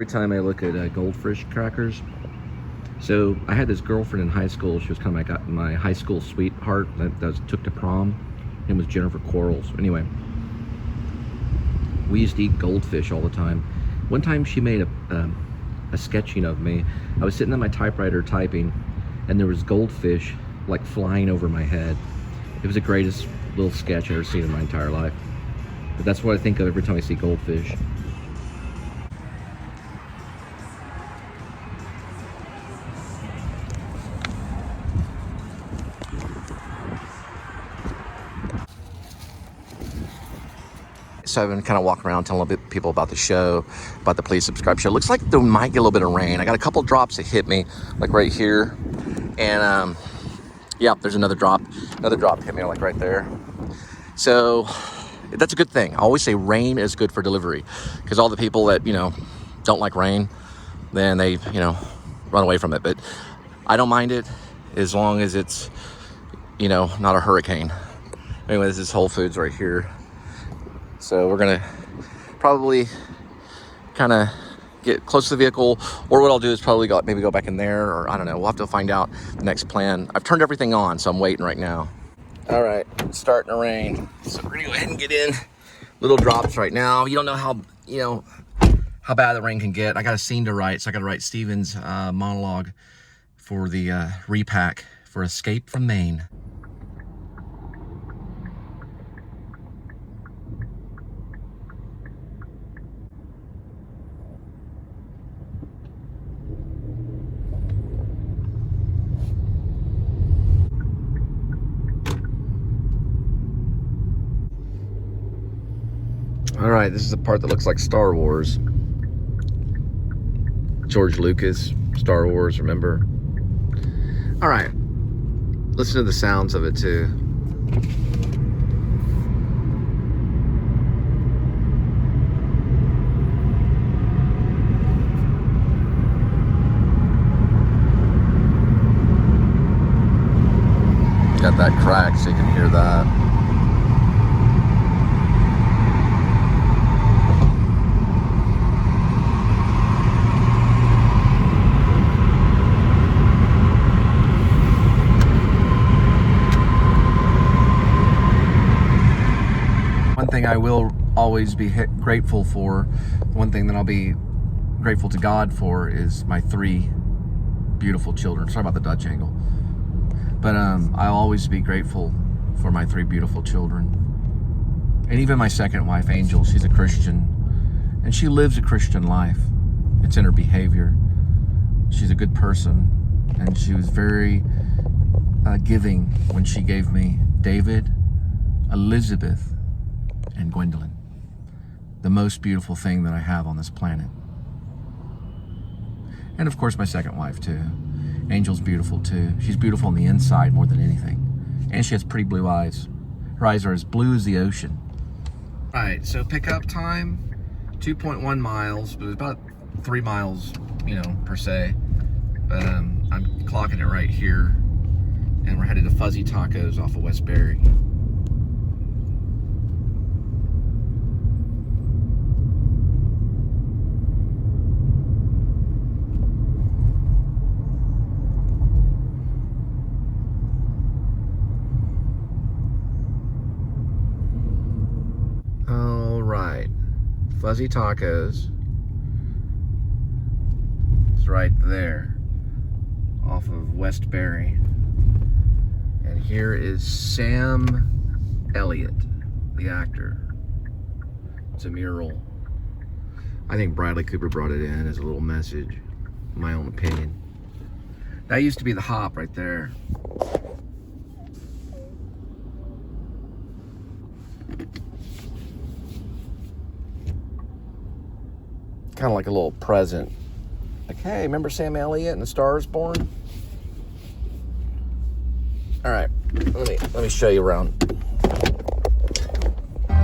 Every time I look at goldfish crackers. So I had this girlfriend in high school. She was kind of my high school sweetheart that took to prom. Her name was Jennifer Quarles. Anyway, we used to eat goldfish all the time. One time she made a sketching of me. I was sitting at my typewriter typing, and there was goldfish like flying over my head. It was the greatest little sketch I've ever seen in my entire life. But that's what I think of every time I see goldfish. So I've been kind of walking around telling people about the show, about the Please Subscribe show. Looks like there might get a little bit of rain. I got a couple drops that hit me, like right here. And yeah, there's another drop hit me like right there. So that's a good thing. I always say rain is good for delivery, because all the people that, don't like rain, then they, run away from it. But I don't mind it as long as it's, not a hurricane. Anyway, this is Whole Foods right here. So we're gonna probably kind of get close to the vehicle, or what I'll do is probably maybe go back in there, or I don't know. We'll have to find out the next plan. I've turned everything on, so I'm waiting right now. All right, it's starting to rain, so we're gonna go ahead and get in. Little drops right now. You don't know how bad the rain can get. I got a scene to write, so I got to write Steven's monologue for the repack for Escape from Maine. All right, this is the part that looks like Star Wars. George Lucas, Star Wars, remember? All right, listen to the sounds of it too. Got that crack so you can hear that. One thing I will always be grateful for, one thing that I'll be grateful to God for, is my 3 beautiful children. Sorry about the Dutch angle. But I'll always be grateful for my 3 beautiful children. And even my second wife, Angel, she's a Christian. And she lives a Christian life. It's in her behavior. She's a good person. And she was very giving when she gave me David, Elizabeth, and Gwendolyn. The most beautiful thing that I have on this planet. And of course my second wife too. Angel's beautiful too. She's beautiful on the inside more than anything. And she has pretty blue eyes. Her eyes are as blue as the ocean. All right, so pickup time, 2.1 miles, but it was about 3 miles, per se. But I'm clocking it right here. And we're headed to Fuzzy Tacos off of Westbury. Fuzzy Tacos is right there off of Westbury. And here is Sam Elliott, the actor. It's a mural. I think Bradley Cooper brought it in as a little message, in my own opinion. That used to be the hop right there. Kind of like a little present. Like, hey, remember Sam Elliott and The Star is Born? All right, let me show you around. I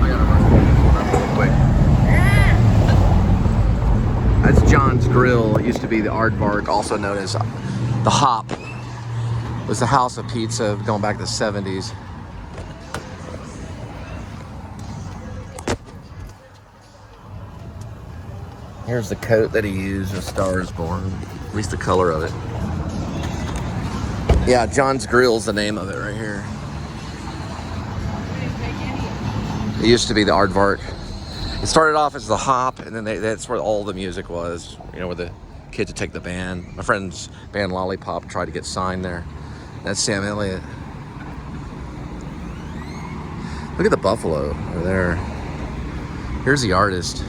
gotta run real quick. That's John's Grille. It used to be the Aardvark, also known as the Hop. It was the house of pizza going back to the 70s. Here's the coat that he used, A Star Is Born. At least the color of it. Yeah, John's Grille's the name of it right here. It used to be the Aardvark. It started off as the Hop, and then that's where all the music was. You know, where the kids would take the band. My friend's band Lollipop tried to get signed there. That's Sam Elliott. Look at the buffalo over there. Here's the artist.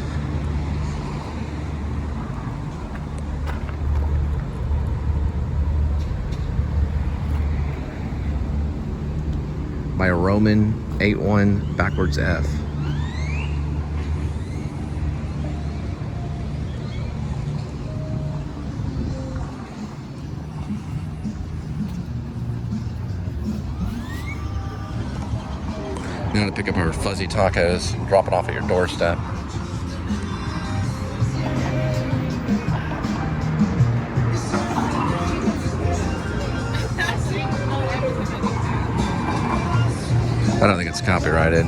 By a Roman 8-1 backwards F. Now to pick up our fuzzy tacos and drop it off at your doorstep. I don't think it's copyrighted.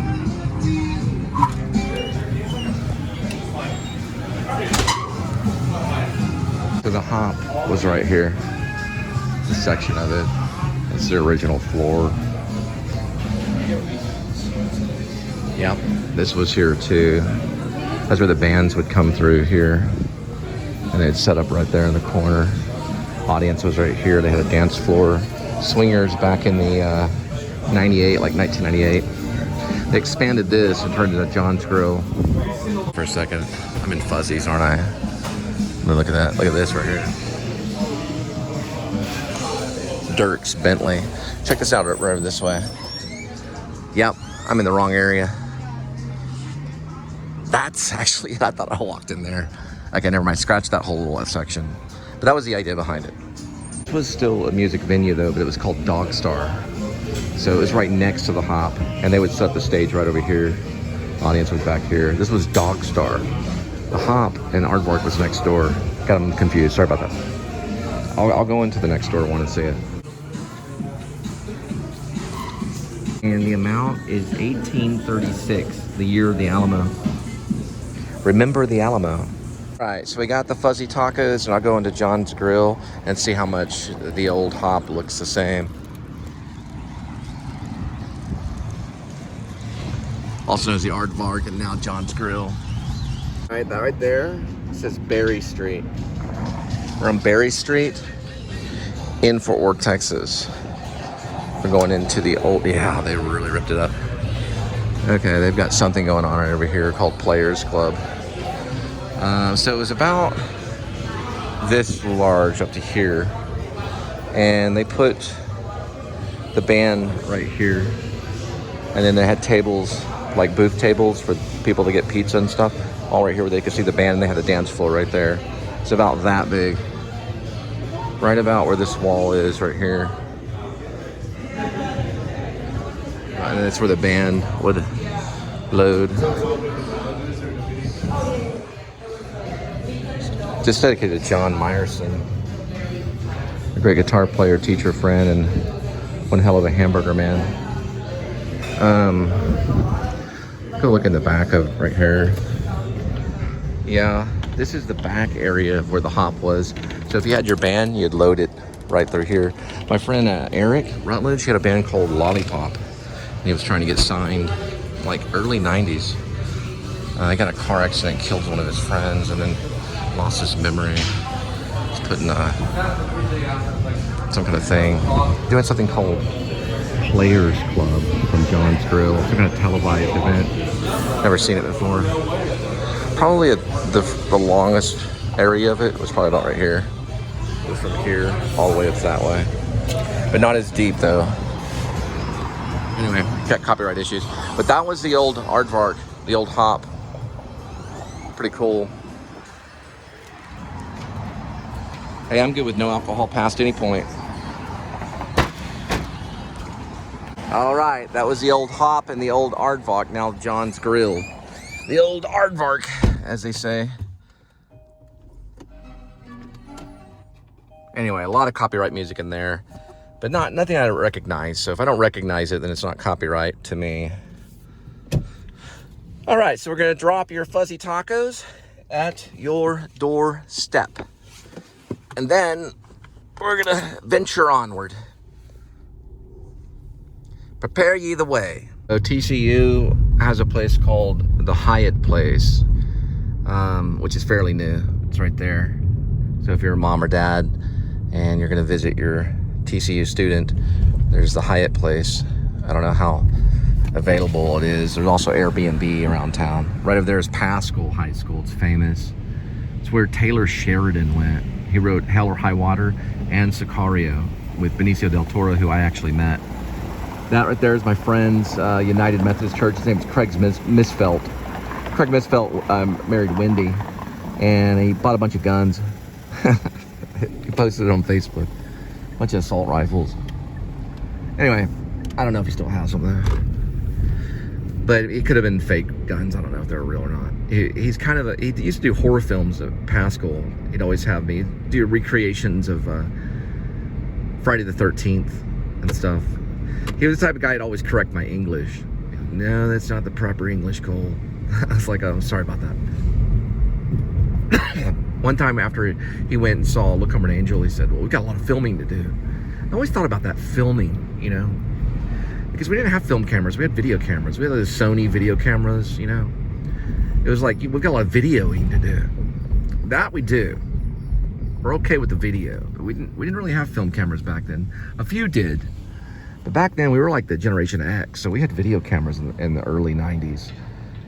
So the Hop was right here. It's a section of it. It's the original floor. Yep, this was here too. That's where the bands would come through here. And they'd set up right there in the corner. Audience was right here. They had a dance floor. Swingers back in the 98, like 1998. They expanded this and turned it into John's Grill. For a second, I'm in fuzzies, aren't I? Look at that. Look at this right here. Dirk's Bentley. Check this out right over this way. Yep, I'm in the wrong area. That's actually, I thought I walked in there. Okay, never mind. Scratch that whole little section. But that was the idea behind it. It was still a music venue though, but it was called Dog Star. So it was right next to the Hop, and they would set the stage right over here. Audience was back here. This was Dog Star. The Hop and Aardvark was next door. Got them confused. Sorry about that. I'll go into the next door one and see it. And the amount is 1836, the year of the Alamo. Remember the Alamo. All right, so we got the fuzzy tacos, and I'll go into John's Grill and see how much the old Hop looks the same. Also knows the Aardvark, and now John's Grill. All right, that right there says Berry Street. We're on Berry Street in Fort Worth, Texas. We're going into the old, yeah, they really ripped it up. Okay, they've got something going on right over here called Players Club. So it was about this large up to here. And they put the band right here. And then they had tables, like booth tables for people to get pizza and stuff. All right here where they could see the band, and they had a dance floor right there. It's about that big. Right about where this wall is right here. And that's where the band would load. Just dedicated to John Meyerson, a great guitar player, teacher, friend, and one hell of a hamburger man. Go look in the back of right here. Yeah, this is the back area of where the Hop was. So if you had your band, you'd load it right through here. My friend Eric Rutledge, he had a band called Lollipop. And he was trying to get signed like early 90s. He got in a car accident, killed one of his friends, and then lost his memory. He's putting some kind of thing, doing something called Players Club from John's Grill. Some kind of televised event. Never seen it before. Probably the longest area of it was probably about right here. It was from here all the way up that way. But not as deep though. Anyway, got copyright issues. But that was the old Aardvark, the old Hop. Pretty cool. Hey, I'm good with no alcohol past any point. All right, that was the old Hop and the old Aardvark, now John's Grill. The old Aardvark, as they say. Anyway, a lot of copyright music in there, but nothing I recognize. So if I don't recognize it, then it's not copyright to me. All right, so we're gonna drop your fuzzy tacos at your doorstep. And then we're gonna venture onward. Prepare ye the way. So TCU has a place called the Hyatt Place, which is fairly new. It's right there. So if you're a mom or dad and you're gonna visit your TCU student, there's the Hyatt Place. I don't know how available it is. There's also Airbnb around town. Right over there is Pascal High School. It's famous. It's where Taylor Sheridan went. He wrote Hell or High Water and Sicario with Benicio del Toro, who I actually met. That right there is my friend's United Methodist Church. His name is Craig Misfelt. Craig Misfelt married Wendy, and he bought a bunch of guns. He posted it on Facebook. A bunch of assault rifles. Anyway, I don't know if he still has them though. But it could have been fake guns. I don't know if they're real or not. He's kind of he used to do horror films at Pascal. He'd always have me do recreations of Friday the 13th and stuff. He was the type of guy who'd always correct my English. No, that's not the proper English, Cole. I was like, oh, sorry about that. One time after he went and saw Look Come an Angel, he said, well, we've got a lot of filming to do. I always thought about that filming, you know, because we didn't have film cameras. We had video cameras. We had those Sony video cameras, you know. It was like, we've got a lot of videoing to do. That we do. We're okay with the video, but we didn't really have film cameras back then. A few did. But back then, we were like the Generation X, so we had video cameras in the early 90s.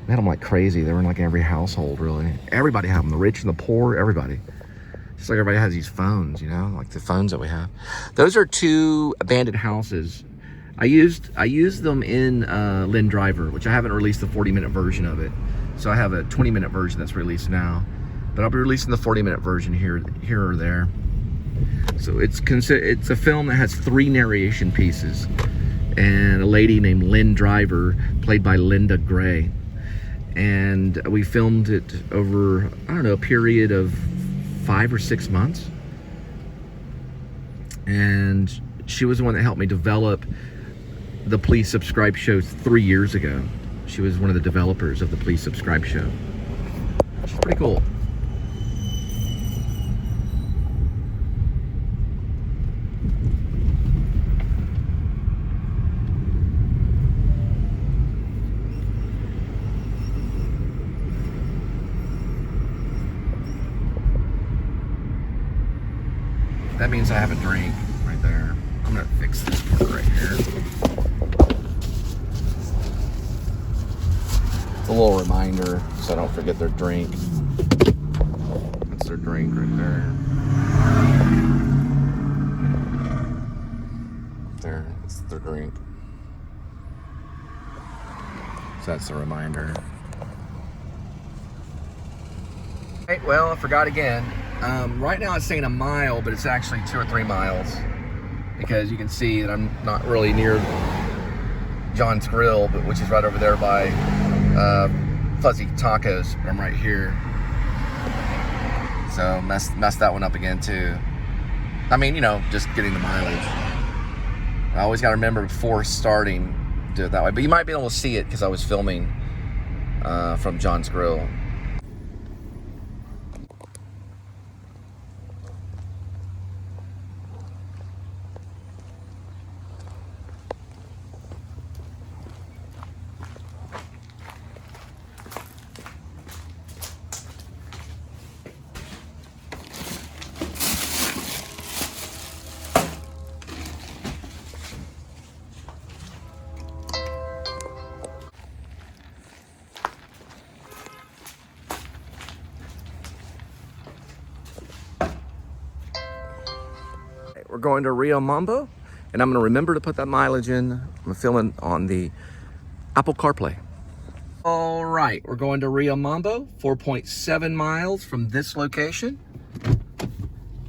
We had them like crazy. They were in like every household, really. Everybody had them, the rich and the poor, everybody. Just like everybody has these phones, you know, like the phones that we have. Those are 2 abandoned houses. I used them in Lynn Driver, which I haven't released the 40-minute version of it. So I have a 20-minute version that's released now. But I'll be releasing the 40-minute version here or there. So it's a film that has 3 narration pieces, and a lady named Lynn Driver, played by Linda Gray. And we filmed it over, I don't know, a period of 5 or 6 months. And she was the one that helped me develop the Please Subscribe show 3 years ago. She was one of the developers of the Please Subscribe show. She's pretty cool. That means I have a drink right there. I'm gonna fix this part right here. It's a little reminder so I don't forget their drink. That's their drink right there. There, that's their drink. So that's the reminder. Right, well, I forgot again. Right now it's saying a mile, but it's actually 2 or 3 miles, because you can see that I'm not really near John's Grille, but which is right over there by Fuzzy Tacos. I'm right here, so messed that one up again too. I mean, you know, just getting the mileage. I always got to remember before starting to do it that way. But you might be able to see it because I was filming from John's Grille. We're going to Rio Mamba, and I'm going to remember to put that mileage in. I'm filming on the Apple CarPlay. All right, we're going to Rio Mamba, 4.7 miles from this location.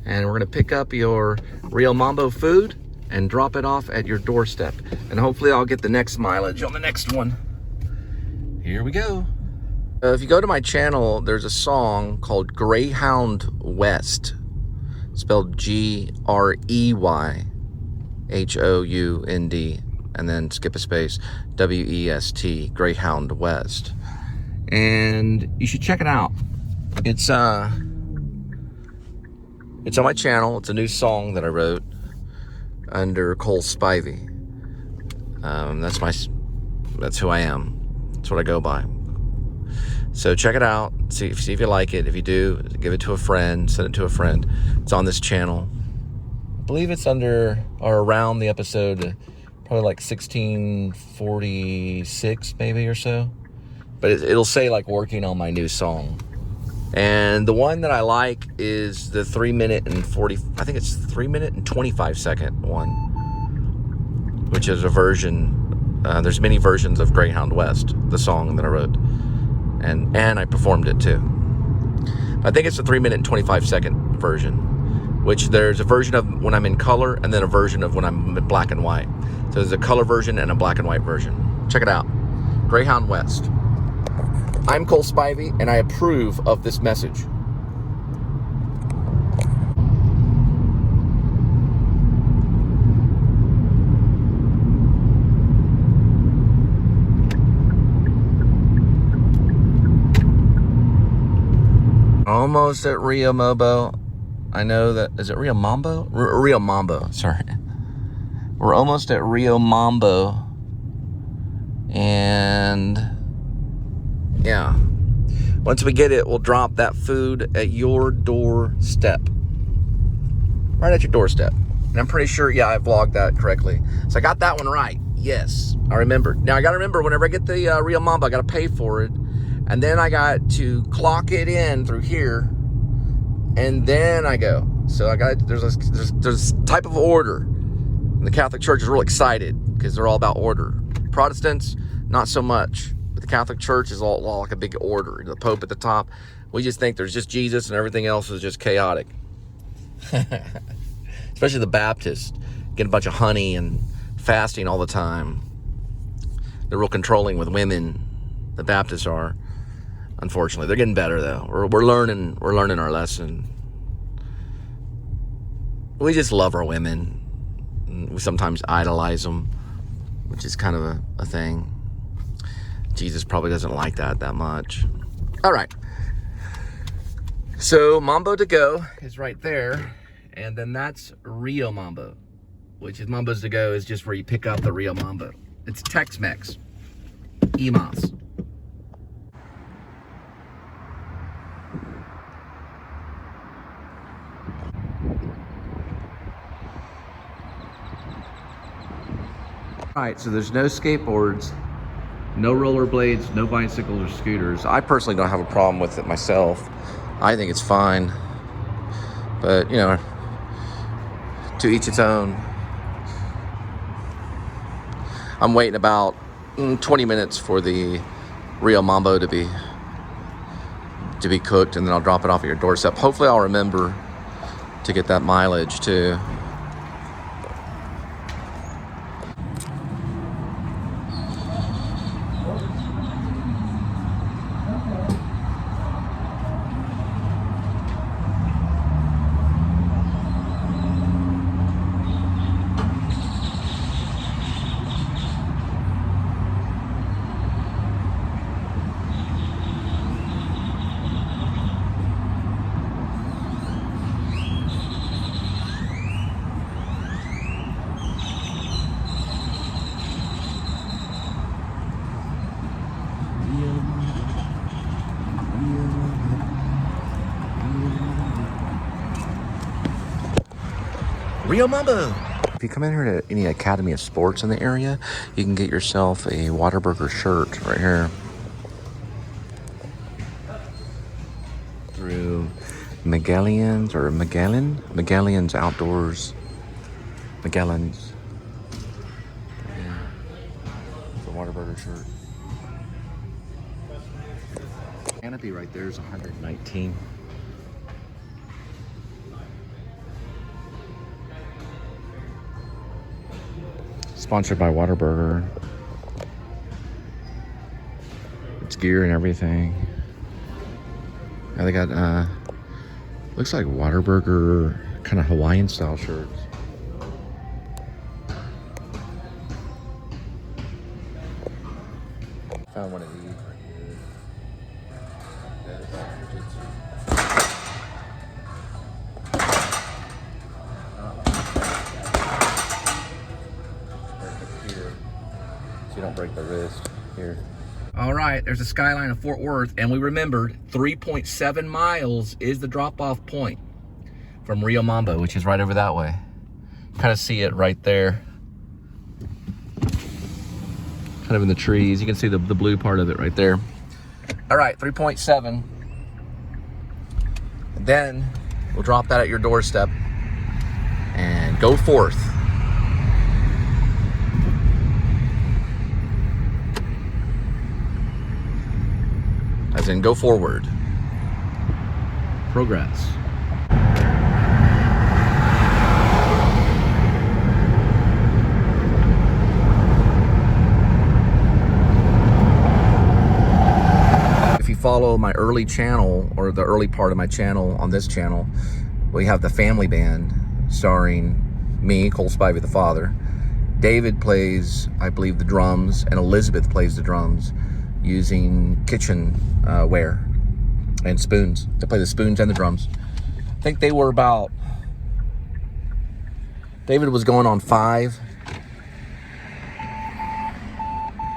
And we're going to pick up your Rio Mambo food and drop it off at your doorstep. And hopefully I'll get the next mileage on the next one. Here we go. If you go to my channel, there's a song called Greyhound West. Spelled Greyhound, and then skip a space, WEST, Greyhound West. And you should check it out. It's on my channel. It's a new song that I wrote under Cole Spivey. That's who I am. That's what I go by. So check it out. See if you like it. If you do, give it to a friend. Send it to a friend. It's on this channel. I believe it's under or around the episode, probably like 1646 maybe or so. But it'll say like working on my new song. And the one that I like is the 3 minute and 40, I think it's 3 minute and 25 second one, which is a version. There's many versions of Greyhound West, the song that I wrote, and I performed it too. I think it's the 3 minute and 25 second version, which there's a version of when I'm in color and then a version of when I'm in black and white. So there's a color version and a black and white version. Check it out. Greyhound West. I'm Cole Spivey, and I approve of this message. Almost at Rio Mobo. I know that, is it Rio Mambo? Rio Mambo, sorry. We're almost at Rio Mambo. And yeah, once we get it, we'll drop that food at your doorstep. Right at your doorstep. And I'm pretty sure, yeah, I vlogged that correctly. So I got that one right. Yes, I remembered. Now I gotta remember, whenever I get the Rio Mamba, I gotta pay for it. And then I got to clock it in through here. And then I go. So I got, there's a type of order. And the Catholic Church is real excited because they're all about order. Protestants, not so much. But the Catholic Church is all like a big order. The Pope at the top. We just think there's just Jesus and everything else is just chaotic. Especially the Baptists. Getting a bunch of honey and fasting all the time. They're real controlling with women. The Baptists are. Unfortunately. They're getting better though. We're learning our lesson. We just love our women. We sometimes idolize them, which is kind of a thing. Jesus probably doesn't like that much. All right. So Mambo to go is right there. And then that's Rio Mambo, which is Mambo's to go is just where you pick up the Rio Mambo. It's Tex-Mex. EMOS. All right, so there's no skateboards, no rollerblades, no bicycles or scooters. I personally don't have a problem with it myself. I think it's fine. But, you know, to each its own. I'm waiting about 20 minutes for the Rio Mambo to be cooked, and then I'll drop it off at your doorstep. Hopefully I'll remember to get that mileage too. Rio Mamba. If you come in here to any Academy of Sports in the area, you can get yourself a Whataburger shirt right here. Through Magellan's or Magellan's Outdoors. Magellan's. Yeah. It's a Whataburger shirt. Canopy right there is $119. Sponsored by Whataburger. It's gear and everything. Now they got looks like Whataburger kind of Hawaiian style shirts. Found one of these right here. Don't break the wrist here. All right, there's a skyline of Fort Worth, and we remembered 3.7 miles is the drop-off point from Rio Mamba, which is right over that way. Kind of see it right there. Kind of in the trees. You can see the blue part of it right there. All right, 3.7. Then we'll drop that at your doorstep and go forth. As in, go forward. Progress. If you follow my early channel, or the early part of my channel on this channel, we have the family band starring me, Cole Spivey, the father. David plays, I believe, the drums, and Elizabeth plays the drums using kitchen ware and spoons. They play the spoons and the drums. I think they were about, David was going on 5,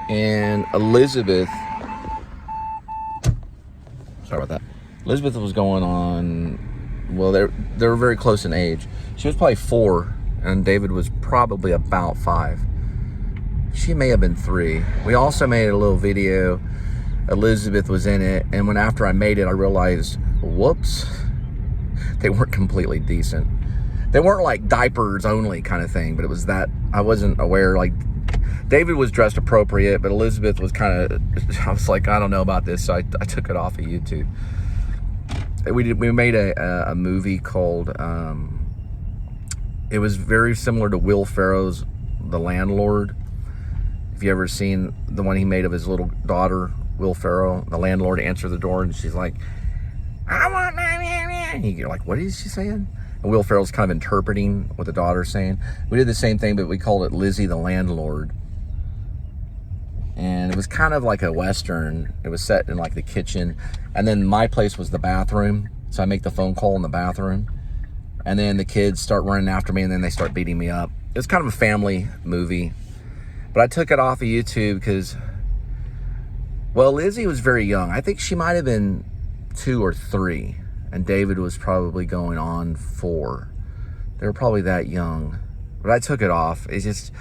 and Elizabeth, sorry about that. Elizabeth was going on, well, they were very close in age. She was probably 4, and David was probably about 5. She may have been 3. We also made a little video. Elizabeth was in it, and when after I made it, I realized, whoops, they weren't completely decent. They weren't like diapers only kind of thing, but it was that I wasn't aware. Like, David was dressed appropriate, but Elizabeth was kind of, I was like, I don't know about this, so I took it off of YouTube. We made a movie called, it was very similar to Will Ferrell's The Landlord. If you ever seen the one he made of his little daughter, Will Ferrell, the landlord answered the door and she's like, I want my and you're like, what is she saying? And Will Ferrell's kind of interpreting what the daughter's saying. We did the same thing, but we called it Lizzie the Landlord. And it was kind of like a Western. It was set in like the kitchen. And then my place was the bathroom. So I make the phone call in the bathroom. And then the kids start running after me and then they start beating me up. It was kind of a family movie. But I took it off of YouTube because, well, Lizzie was very young. I think she might have been 2 or 3. And David was probably going on 4. They were probably that young. But I took it off. It's just,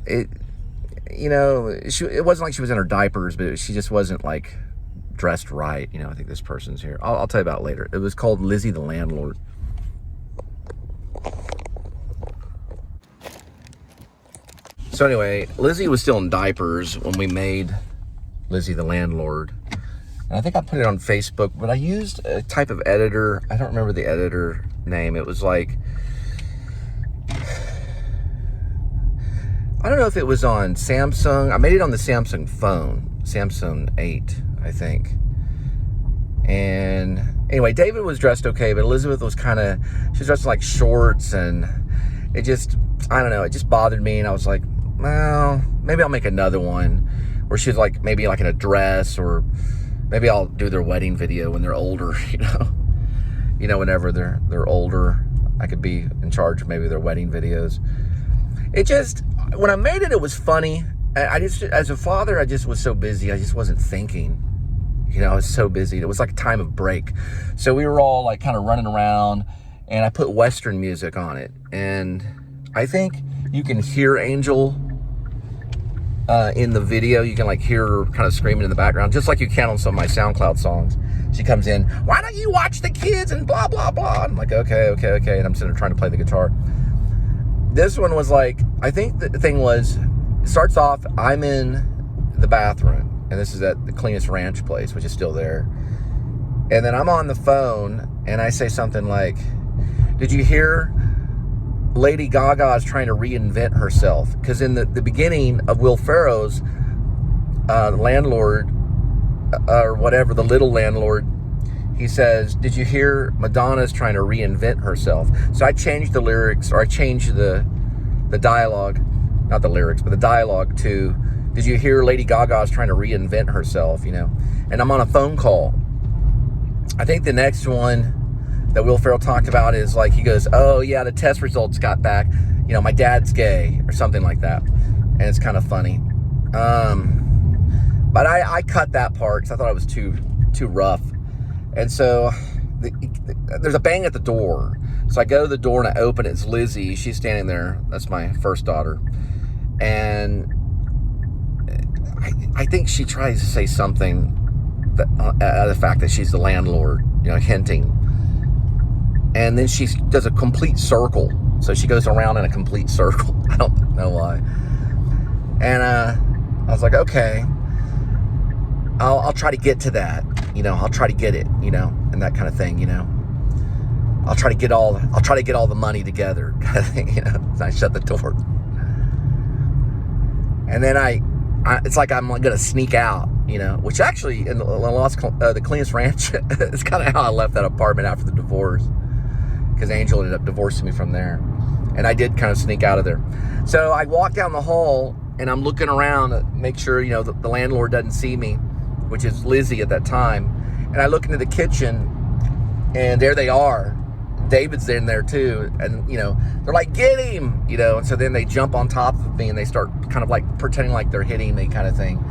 you know, it wasn't like she was in her diapers, but she just wasn't like dressed right. You know, I think this person's here. I'll tell you about it later. It was called Lizzie the Landlord. So anyway, Lizzie was still in diapers when we made Lizzie the Landlord. And I think I put it on Facebook, but I used a type of editor. I don't remember the editor name. It was like, I don't know if it was on Samsung. I made it on the Samsung phone, Samsung 8, I think. And anyway, David was dressed okay, but Elizabeth was kind of, she was dressed in like shorts, and it just, I don't know, it just bothered me. And I was like, well, maybe I'll make another one where she's like, maybe like in a dress, or maybe I'll do their wedding video when they're older, you know, whenever they're older, I could be in charge of maybe their wedding videos. It just, when I made it, it was funny. I just, as a father, I just was so busy. I just wasn't thinking, you know, I was so busy. It was like a time of break. So we were all like kind of running around, and I put Western music on it. And I think you can hear Angel in the video. You can like hear her kind of screaming in the background, just like you can on some of my SoundCloud songs. She comes in, why don't you watch the kids and blah, blah, blah. I'm like, okay. And I'm sitting there trying to play the guitar. This one was like, I think the thing was, it starts off, I'm in the bathroom, and this is at the Cleanest Ranch place, which is still there. And then I'm on the phone, and I say something like, did you hear Lady Gaga is trying to reinvent herself? Because in the beginning of Will Ferrell's Landlord, or whatever, the Little Landlord, he says, did you hear Madonna's trying to reinvent herself? So I changed the lyrics, or I changed the dialogue, not the lyrics, but the dialogue to, did you hear Lady Gaga's trying to reinvent herself, you know? And I'm on a phone call. I think the next one that Will Ferrell talked about is like, he goes, oh yeah, the test results got back, you know, my dad's gay, or something like that. And it's kind of funny. But I cut that part because I thought it was too rough. And so there's a bang at the door. So I go to the door and I open it. It's Lizzie. She's standing there. That's my first daughter. And I think she tries to say something that, the fact that she's the landlord, you know, hinting. And then she does a complete circle. So she goes around in a complete circle. I don't know why. And I was like, okay, I'll try to get to that. You know, I'll try to get it, you know, and that kind of thing, you know. I'll try to get all the money together, kind of thing, you know. So I shut the door. And then it's like I'm gonna sneak out, you know, which actually in the cleanest ranch is kind of how I left that apartment after the divorce, because Angel ended up divorcing me from there, and I did kind of sneak out of there. So I walk down the hall and I'm looking around to make sure, you know, the landlord doesn't see me, which is Lizzie at that time. And I look into the kitchen, and there they are. David's in there too, and you know, they're like, get him, you know. And so then they jump on top of me and they start kind of like pretending like they're hitting me, kind of thing.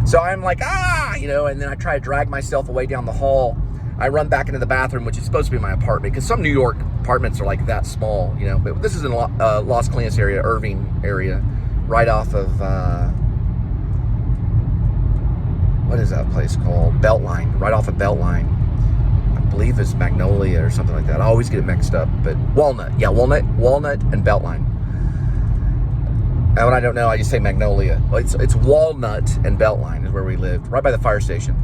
So I'm like, you know, and then I try to drag myself away down the hall. I run back into the bathroom, which is supposed to be my apartment, because some New York apartments are like that small, you know. But this is in Los Colinas area, Irving area, right off of what is that place called? Beltline, right off of Beltline. I believe it's Magnolia or something like that. I always get it mixed up, but Walnut. Yeah, Walnut and Beltline. And when I don't know, I just say Magnolia. Well, it's Walnut and Beltline is where we lived, right by the fire station.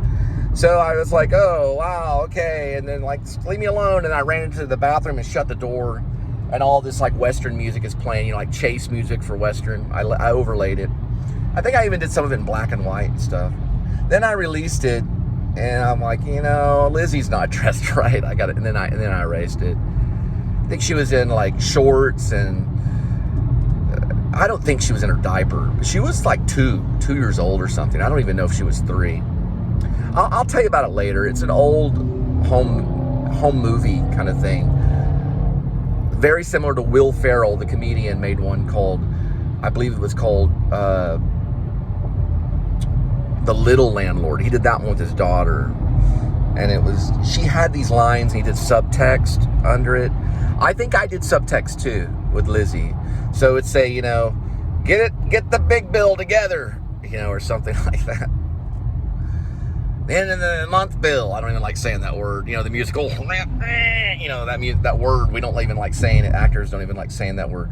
So I was like, oh, wow, okay. And then like, leave me alone. And I ran into the bathroom and shut the door. And all this like Western music is playing, you know, like chase music for Western. I overlaid it. I think I even did some of it in black and white and stuff. Then I released it, and I'm like, you know, Lizzie's not dressed right. I got it, and then I erased it. I think she was in like shorts, and I don't think she was in her diaper. She was like 2 years old or something. I don't even know if she was 3. I'll tell you about it later. It's an old home movie kind of thing. Very similar to Will Ferrell, the comedian, made one called, I believe it was called The Little Landlord. He did that one with his daughter. And she had these lines, and he did subtext under it. I think I did subtext too with Lizzie. So it'd say, you know, get the big bill together, you know, or something like that. The end of the month bill. I don't even like saying that word. You know, the musical, you know, that word, we don't even like saying it. Actors don't even like saying that word.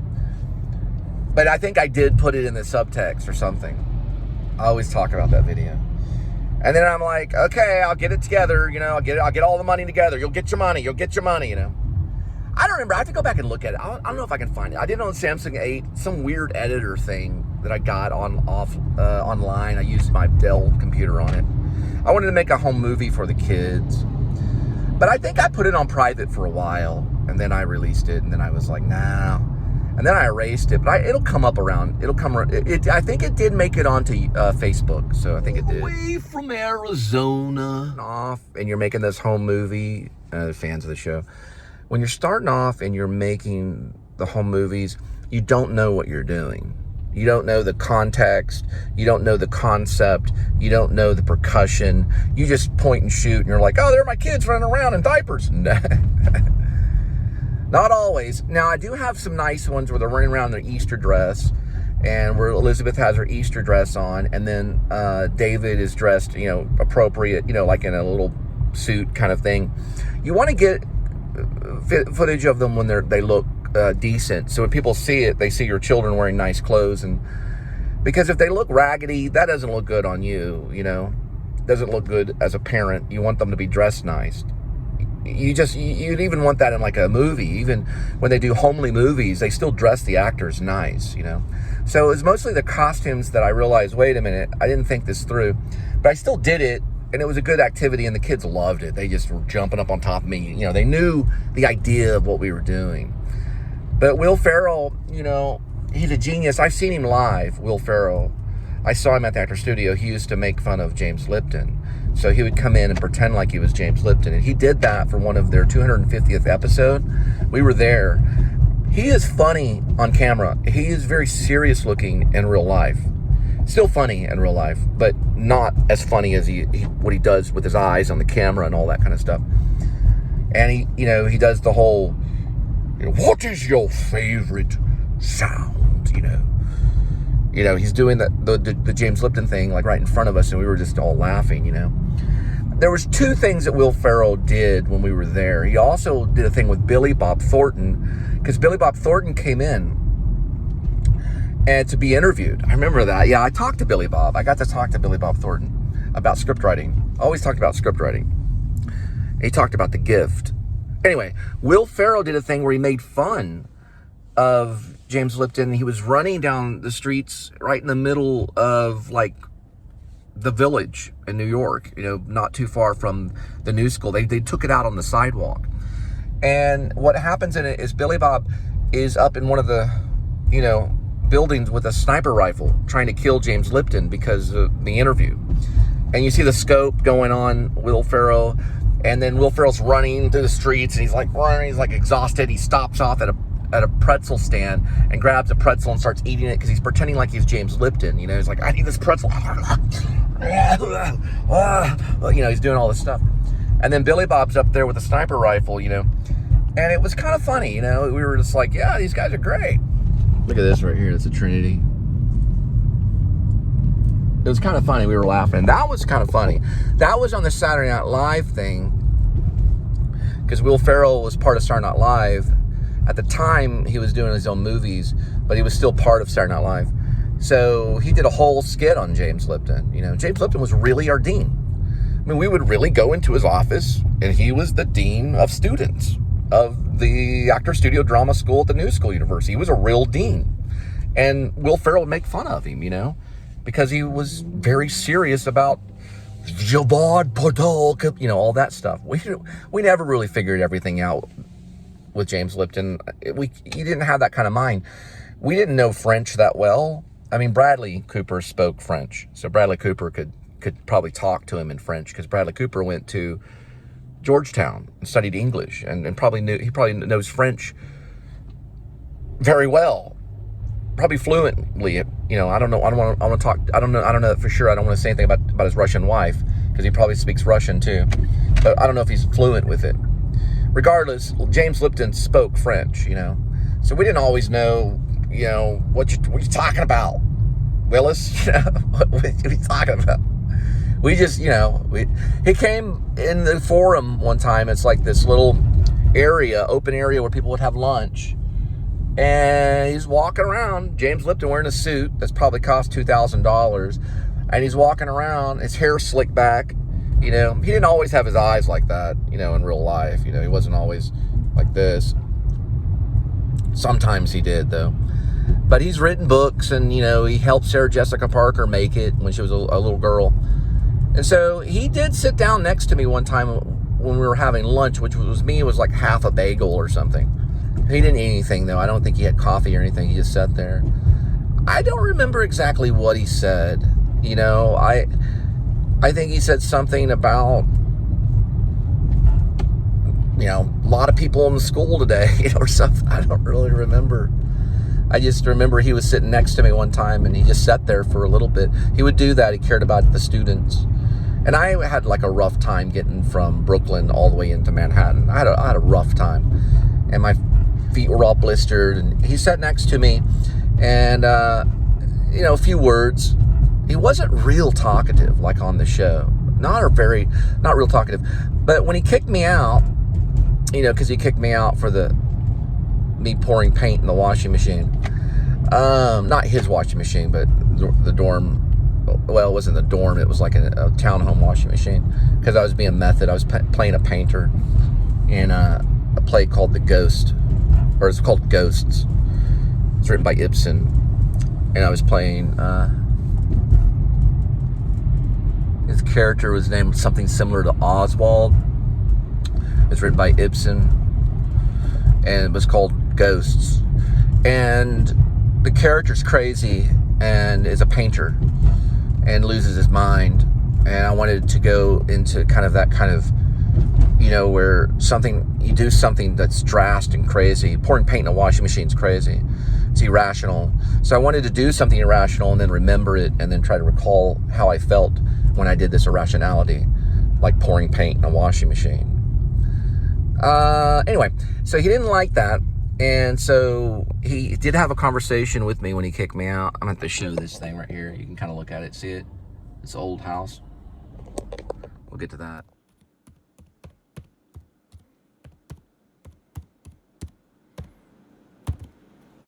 But I think I did put it in the subtext or something. I always talk about that video. And then I'm like, okay, I'll get it together, you know, I'll get all the money together. You'll get your money, you know. I don't remember. I have to go back and look at it. I don't know if I can find it. I did it on Samsung 8, some weird editor thing that I got online. I used my Dell computer on it. I wanted to make a home movie for the kids. But I think I put it on private for a while, and then I released it, and then I was like, nah. And then I erased it, but it'll come up around. I think it did make it onto Facebook, so I think it did. Away from Arizona. Off, and you're making this home movie, fans of the show. When you're starting off and you're making the home movies, you don't know what you're doing. You don't know the context. You don't know the concept. You don't know the percussion. You just point and shoot, and you're like, oh, there are my kids running around in diapers. Not always. Now, I do have some nice ones where they're running around in their Easter dress, and where Elizabeth has her Easter dress on, and then David is dressed, you know, appropriate, you know, like in a little suit kind of thing. You want to get footage of them when they look decent, so when people see it, they see your children wearing nice clothes. And because if they look raggedy, that doesn't look good on you, you know. It doesn't look good as a parent. You want them to be dressed nice. You'd even want that in like a movie. Even when they do homely movies, they still dress the actors nice, you know. So it was mostly the costumes that I realized, wait a minute, I didn't think this through, but I still did it, and it was a good activity, and the kids loved it. They just were jumping up on top of me, you know. They knew the idea of what we were doing. But Will Ferrell, you know, he's a genius. I've seen him live, Will Ferrell. I saw him at the Actor Studio. He used to make fun of James Lipton. So he would come in and pretend like he was James Lipton. And he did that for one of their 250th episode. We were there. He is funny on camera. He is very serious looking in real life. Still funny in real life, but not as funny as what he does with his eyes on the camera and all that kind of stuff. And he does the whole, what is your favorite sound? He's doing the James Lipton thing like right in front of us, and we were just all laughing. There was two things that Will Ferrell did when we were there. He also did a thing with Billy Bob Thornton, because Billy Bob Thornton came in and to be interviewed. I remember that. Yeah, I talked to Billy Bob. I got to talk to Billy Bob Thornton about script writing. Always talked about script writing. He talked about The Gift. Anyway, Will Ferrell did a thing where he made fun of James Lipton. He was running down the streets right in the middle of like the Village in New York, not too far from the New School. They took it out on the sidewalk. And what happens in it is Billy Bob is up in one of the, buildings with a sniper rifle trying to kill James Lipton because of the interview. And you see the scope going on Will Ferrell, and then Will Ferrell's running through the streets, and he's like running, he's like exhausted. He stops off at a pretzel stand and grabs a pretzel and starts eating it because he's pretending like he's James Lipton. He's like, I need this pretzel. He's doing all this stuff. And then Billy Bob's up there with a sniper rifle, and it was kind of funny, we were just like, yeah, these guys are great. Look at this right here. It's a Trinity. It was kind of funny. We were laughing. That was kind of funny. That was on the Saturday Night Live thing, because Will Ferrell was part of Saturday Night Live. At the time, he was doing his own movies, but he was still part of Saturday Night Live. So he did a whole skit on James Lipton. James Lipton was really our dean. I mean, we would really go into his office, and he was the dean of students of the Actor Studio Drama School at the New School University. He was a real dean. And Will Ferrell would make fun of him, because he was very serious about Javad Podol, all that stuff. We never really figured everything out with James Lipton. He didn't have that kind of mind. We didn't know French that well. I mean, Bradley Cooper spoke French, so Bradley Cooper could probably talk to him in French, because Bradley Cooper went to Georgetown and studied English, and he probably knows French very well, probably fluently. I don't know. I don't want to talk. I don't know that for sure. I don't want to say anything about his Russian wife, because he probably speaks Russian too, but I don't know if he's fluent with it. Regardless, James Lipton spoke French, so we didn't always know, what you talking about, Willis? What are you talking about? We just, he came in the forum one time. It's like this little open area where people would have lunch. And he's walking around, James Lipton wearing a suit that's probably cost $2,000. And he's walking around, his hair slicked back. He didn't always have his eyes like that, in real life. He wasn't always like this. Sometimes he did, though. But he's written books, and, he helped Sarah Jessica Parker make it when she was a little girl. And so he did sit down next to me one time when we were having lunch, which was like half a bagel or something. He didn't eat anything, though. I don't think he had coffee or anything. He just sat there. I don't remember exactly what he said. I think he said something about, a lot of people in the school today, or something. I don't really remember. I just remember he was sitting next to me one time, and he just sat there for a little bit. He would do that. He cared about the students. And I had like a rough time getting from Brooklyn all the way into Manhattan. I had a rough time. And my feet were all blistered. And he sat next to me, and, a few words. He wasn't real talkative like on the show. Not real talkative. But when he kicked me out, because he kicked me out for me pouring paint in the washing machine. Not his washing machine, but the dorm. Well, it wasn't the dorm. It was like a townhome washing machine, because I was being method. I was playing a painter in a play called The Ghost, or it's called Ghosts. It's written by Ibsen, and I was playing. His character was named something similar to Oswald. It's written by Ibsen, and it was called Ghosts. And the character's crazy and is a painter and loses his mind. And I wanted to go into kind of that kind of, where you do something that's drastic and crazy. Pouring paint in a washing machine's crazy. It's irrational. So I wanted to do something irrational and then remember it and then try to recall how I felt when I did this irrationality, like pouring paint in a washing machine. Anyway, so he didn't like that. And so he did have a conversation with me when he kicked me out. I'm going to have to show this thing right here. You can kind of look at it. See it? This old house. We'll get to that.